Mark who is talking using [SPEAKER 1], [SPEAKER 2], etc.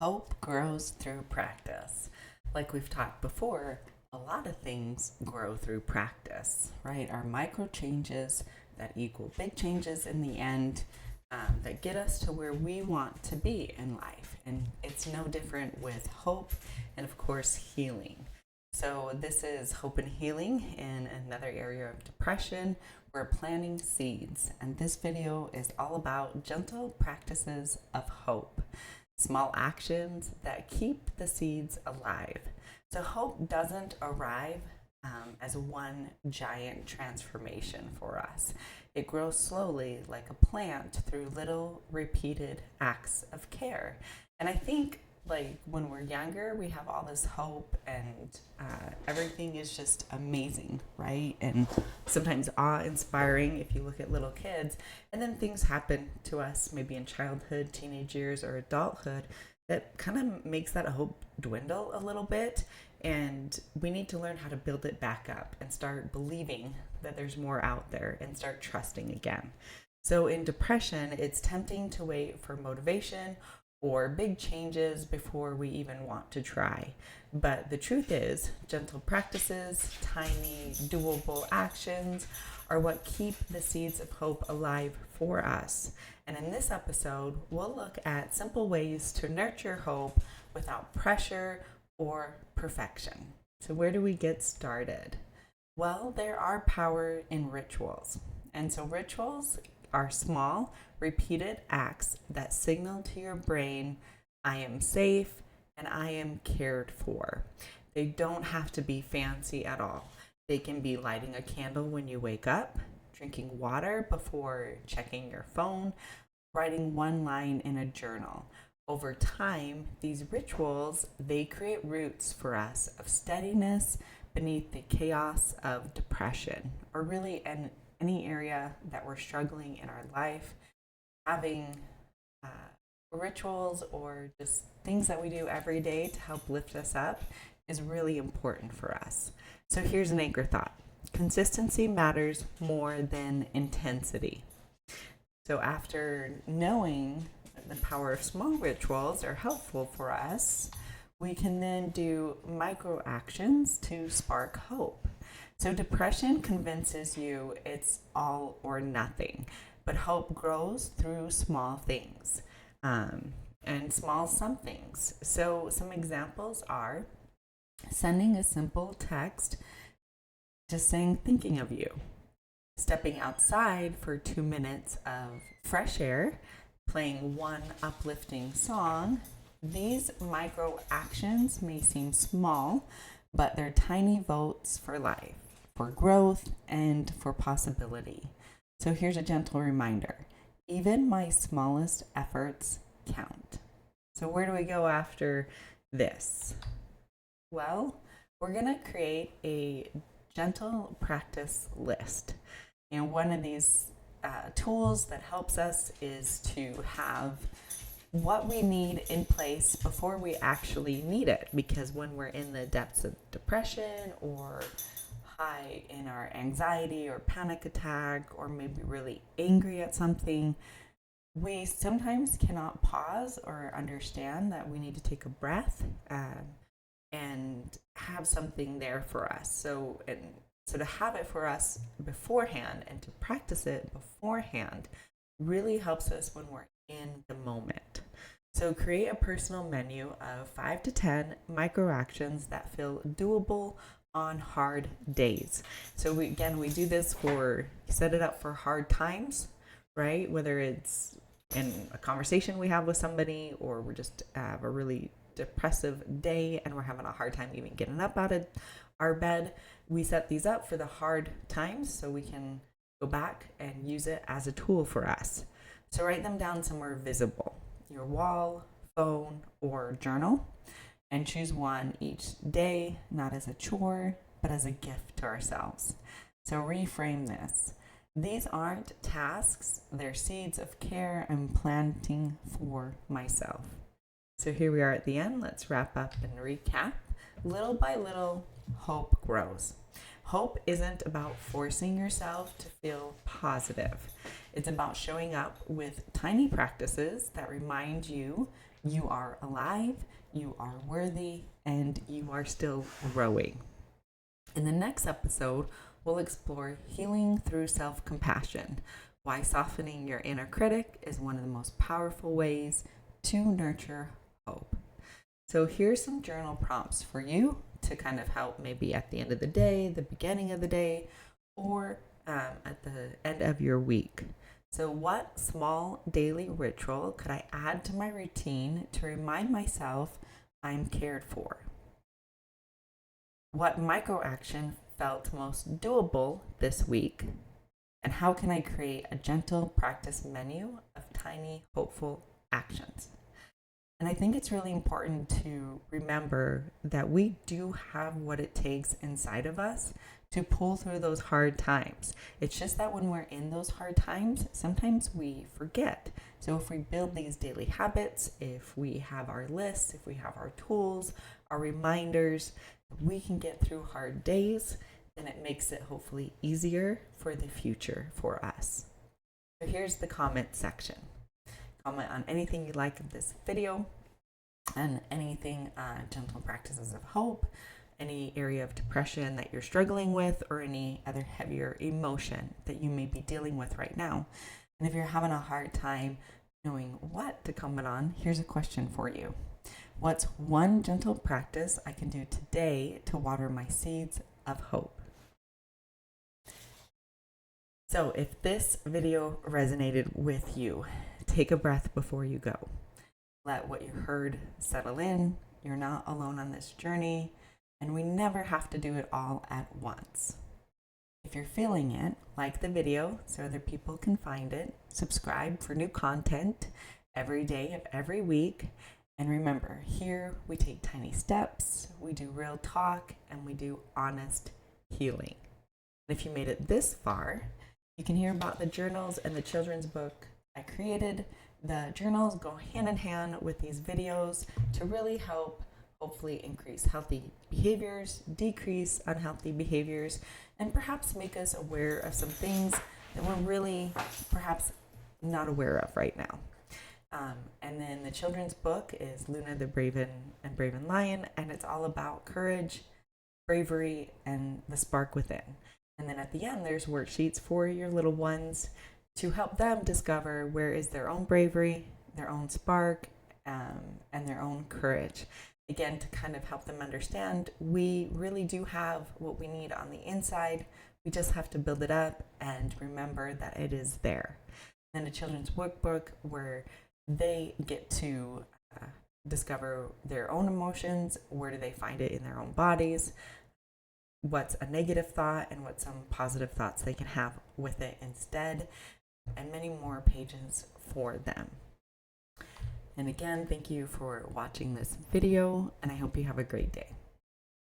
[SPEAKER 1] Hope grows through practice. Like we've talked before, a lot of things grow through practice, right? Our micro changes that equal big changes in the end, that get us to where we want to be in life. And it's no different with hope and, of course, healing. So, this is hope and healing in another area of depression. We're planting seeds, and this video is all about gentle practices of hope, small actions that keep the seeds alive. So, hope doesn't arrive as one giant transformation for us. It grows slowly like a plant through little repeated acts of care. And I think like when we're younger, we have all this hope and everything is just amazing, right? And sometimes awe inspiring if you look at little kids. And then things happen to us, maybe in childhood, teenage years, or adulthood, that kind of makes that hope dwindle a little bit. And we need to learn how to build it back up and start believing that there's more out there and start trusting again. So in depression, it's tempting to wait for motivation or big changes before we even want to try. But the truth is, gentle practices, tiny, doable actions are what keep the seeds of hope alive for us. And in this episode, we'll look at simple ways to nurture hope without pressure or perfection. So, where do we get started? Well, there are power in rituals. And so, rituals are small, repeated acts that signal to your brain, I am safe and I am cared for. They don't have to be fancy at all. They can be lighting a candle when you wake up, drinking water before checking your phone, writing one line in a journal. Over time, these rituals, they create roots for us of steadiness beneath the chaos of depression, or really in any area that we're struggling in our life. Having rituals or just things that we do every day to help lift us up is really important for us. So here's an anchor thought. Consistency matters more than intensity. So after knowing the power of small rituals are helpful for us, we can then do micro actions to spark hope. So depression convinces you it's all or nothing, but hope grows through small things and small somethings. So some examples are sending a simple text, just saying thinking of you, stepping outside for 2 minutes of fresh air, playing one uplifting song. These micro actions may seem small, but they're tiny votes for life, for growth, and for possibility. So here's a gentle reminder. Even my smallest efforts count. So where do we go after this? Well, we're going to create a gentle practice list. And one of these tools that helps us is to have what we need in place before we actually need it. Because when we're in the depths of depression or high in our anxiety or panic attack, or maybe really angry at something, we sometimes cannot pause or understand that we need to take a breath and have something there for us. So to have it for us beforehand and to practice it beforehand really helps us when we're in the moment. So create a personal menu of 5 to 10 micro actions that feel doable on hard days. So we do this for, set it up for hard times, right? Whether it's in a conversation we have with somebody, or we're just have a really depressive day and we're having a hard time even getting up out of our bed. We set these up for the hard times so we can go back and use it as a tool for us. So write them down somewhere visible, your wall, phone, or journal, and choose one each day, not as a chore, but as a gift to ourselves. So reframe this. These aren't tasks, they're seeds of care I'm planting for myself. So here we are at the end. Let's wrap up and recap. Little by little, hope grows. Hope isn't about forcing yourself to feel positive. It's about showing up with tiny practices that remind you You are alive, you are worthy, and you are still growing. In the next episode, we'll explore healing through self-compassion, why softening your inner critic is one of the most powerful ways to nurture hope. So here's some journal prompts for you to kind of help maybe at the end of the day, the beginning of the day, or at the end of your week. So what small daily ritual could I add to my routine to remind myself I'm cared for? What micro action felt most doable this week? And how can I create a gentle practice menu of tiny, hopeful actions? And I think it's really important to remember that we do have what it takes inside of us to pull through those hard times. It's just that when we're in those hard times, sometimes we forget. So if we build these daily habits, if we have our lists, if we have our tools, our reminders, we can get through hard days, then it makes it hopefully easier for the future for us. So here's the comment section. Comment on anything you like of this video and anything gentle practices of hope, any area of depression that you're struggling with, or any other heavier emotion that you may be dealing with right now. And if you're having a hard time knowing what to comment on, here's a question for you. What's one gentle practice I can do today to water my seeds of hope? So if this video resonated with you, take a breath before you go. Let what you heard settle in. You're not alone on this journey, and we never have to do it all at once. If you're feeling it, like the video so other people can find it. Subscribe for new content every day of every week. And remember, here we take tiny steps, we do real talk, and we do honest healing. And if you made it this far, you can hear about the journals and the children's book I created. The journals go hand in hand with these videos to really help hopefully increase healthy behaviors, decrease unhealthy behaviors, and perhaps make us aware of some things that we're really perhaps not aware of right now. And then the children's book is Luna the Brave and Braven Lion, and it's all about courage, bravery, and the spark within. And then at the end, there's worksheets for your little ones to help them discover where is their own bravery, their own spark, and their own courage. Again, to kind of help them understand, we really do have what we need on the inside. We just have to build it up and remember that it is there. And a children's workbook where they get to discover their own emotions. Where do they find it in their own bodies? What's a negative thought and what some positive thoughts they can have with it instead, and many more pages for them. And again, thank you for watching this video, and I hope you have a great day.